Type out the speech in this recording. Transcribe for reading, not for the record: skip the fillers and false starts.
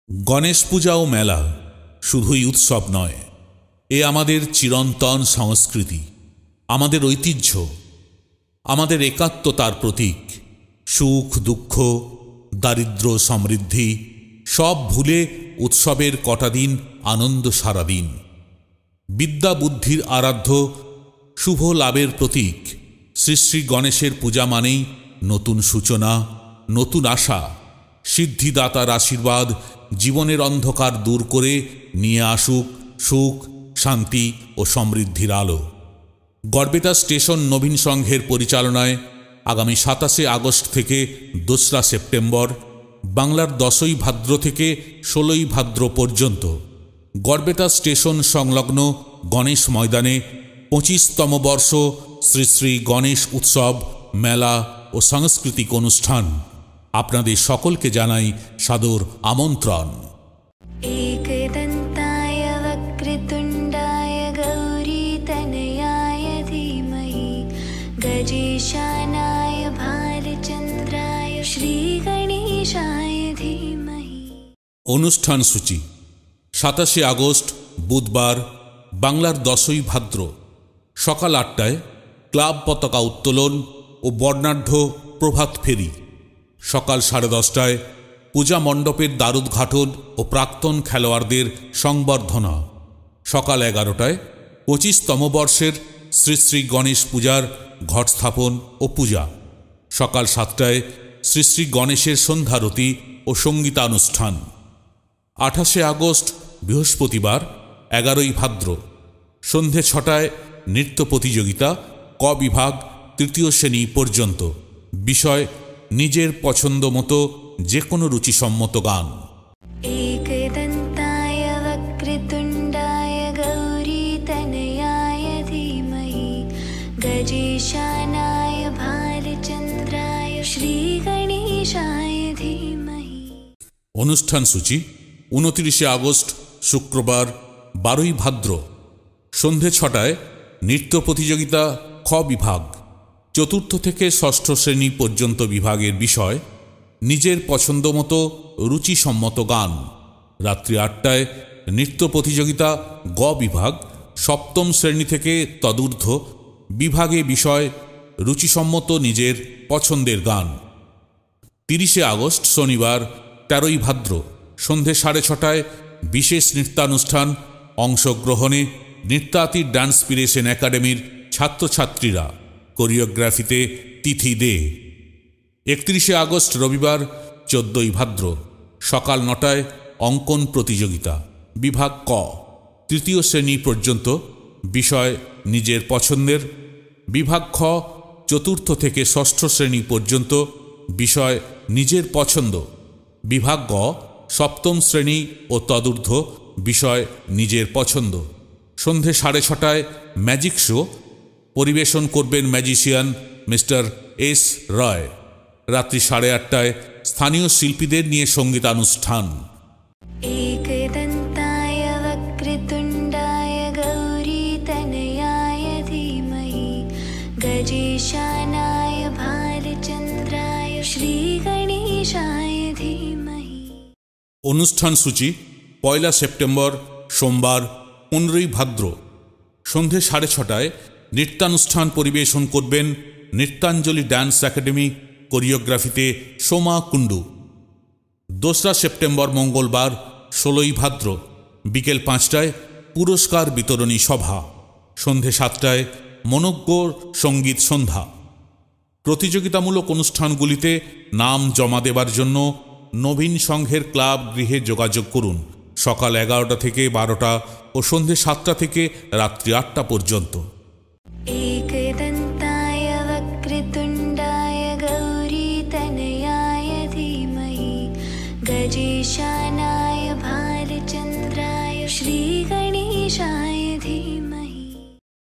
গণেশ পূজা ও মেলা শুধুই উৎসব নয়, এ আমাদের চিরন্তন সংস্কৃতি, আমাদের ঐতিহ্য, আমাদের একাত্মতার প্রতীক। সুখ দুঃখ, দারিদ্র্য সমৃদ্ধি সব ভুলে উৎসবের কটা দিন আনন্দ সারাদিন। বিদ্যা বুদ্ধির আরাধ্য, শুভ লাভের প্রতীক শ্রী শ্রী গণেশের পূজা মানেই নতুন সূচনা, নতুন আশা। সিদ্ধিদাতার আশীর্বাদ জীবনের অন্ধকার দূর করে নিয়ে আসুক সুখ, শান্তি ও সমৃদ্ধির আলো। গড়বেতা স্টেশন নবীন সংঘের পরিচালনায় আগামী 27শে আগস্ট থেকে 2রা সেপ্টেম্বর, বাংলার 10ই ভাদ্র থেকে 16ই ভাদ্র পর্যন্ত গড়বেতা স্টেশন সংলগ্ন গণেশ ময়দানে 25তম বর্ষ শ্রী শ্রী গণেশ উৎসব, মেলা ও সাংস্কৃতিক অনুষ্ঠান। আপনাদের সকলকে জানাই সাদর আমন্ত্রণ। एकदन्ताय वक्रतुण्डाय गौरीतनयाय धीमहि गजेशानाय भालचन्द्राय श्रीगणेशाय धीमहि। অনুষ্ঠান সূচি: 27শে আগস্ট বুধবার, বাংলার 10ই ভাদ্র, সকাল 8টায় ক্লাব পতাকা উত্তোলন ও বর্ণাঢ্য প্রভাত ফেরি। সকাল 10:30টায় পূজা মণ্ডপের দ্বারোদ্ঘাটন ও প্রাক্তন খেলোয়াড়দের সংবর্ধনা। সকাল 11টায় 25তম বর্ষের শ্রী শ্রী গণেশ পূজার ঘট স্থাপন ও পূজা। সকাল 7টায় শ্রী শ্রী গণেশের সন্ধ্যারতি ও সঙ্গীতানুষ্ঠান। 28শে আগস্ট বৃহস্পতিবার, 11ই ভাদ্র, সন্ধে 6টায় নৃত্য প্রতিযোগিতা, ক বিভাগ, তৃতীয় শ্রেণী পর্যন্ত। বিষয় নিজের পছন্দ মতো যে কোনো রুচিসম্মত গান। एकदन्ताय वक्रतुण्डाय गौरीतनयाय धीमहि गजेशानाय भालचन्द्राय श्रीगणेशाय धीमहि। অনুষ্ঠান সূচি: 29শে আগস্ট শুক্রবার, 12ই ভাদ্র, সন্ধে 6টায় নৃত্য প্রতিযোগিতা, খ বিভাগ, চতুর্থ থেকে ষষ্ঠ শ্রেণী পর্যন্ত বিভাগের বিষয় নিজের পছন্দ মতো রুচিসম্মত গান। রাত্রি 8টায় নৃত্য প্রতিযোগিতা, গ বিভাগ, সপ্তম শ্রেণী থেকে তদূর্ধ্ব বিভাগে বিষয় রুচিসম্মত নিজের পছন্দের গান। 30শে আগস্ট শনিবার, 13ই ভাদ্র, সন্ধে 6:30টায় বিশেষ নৃত্যানুষ্ঠান। অংশগ্রহণে নৃত্যাতি ডান্সপিরেশন একাডেমির ছাত্রছাত্রীরা। কোরিওগ্রাফিতে তিথি দে। 31শে আগস্ট রবিবার, 14ই ভাদ্র, সকাল 9টায় অঙ্কন প্রতিযোগিতা, বিভাগ ক, তৃতীয় শ্রেণী পর্যন্ত। বিষয় নিজের পছন্দের। বিভাগ খ, চতুর্থ থেকে ষষ্ঠ শ্রেণী পর্যন্ত। বিষয় নিজের পছন্দ। বিভাগ গ, সপ্তম শ্রেণী ও তদূর্ধ্ব। বিষয় নিজের পছন্দ। সন্ধে 6:30টায় ম্যাজিক শো, পরিবেশন করবেন ম্যাজিশিয়ান মিস্টার এস রয়। রাত্রি 8:30টায় স্থানীয় শিল্পীদের নিয়ে সঙ্গীতানুষ্ঠান। एकदन्ताय वक्रतुण्डाय गौरीतनयाय धीमहि गजेशानाय भालचन्द्राय श्रीगणेशाय धीमहि। অনুষ্ঠান সূচি: 1 সেপ্টেম্বর সোমবার, 15ই ভাদ্র, সন্ধে 6:30টায় নৃত্যানুষ্ঠান পরিবেশন করবেন নৃত্যাঞ্জলি ডান্স একাডেমি। কোরিওগ্রাফিতে সোমা কুণ্ডু। 2রা সেপ্টেম্বর মঙ্গলবার, 16ই ভাদ্র, বিকেল 5টায় পুরস্কার বিতরণী সভা। সন্ধে 7টায় মনোজ্ঞ সঙ্গীত সন্ধ্যা। প্রতিযোগিতামূলক অনুষ্ঠানগুলিতে নাম জমা দেবার জন্য নবীন সংঘের ক্লাব গৃহে যোগাযোগ করুন। সকাল 11টা থেকে 12টা ও সন্ধে 7টা থেকে রাত্রি 8টা পর্যন্ত। एकदन्ताय वक्रतुण्डाय गौरीतनयाय धीमहि गजेशानाय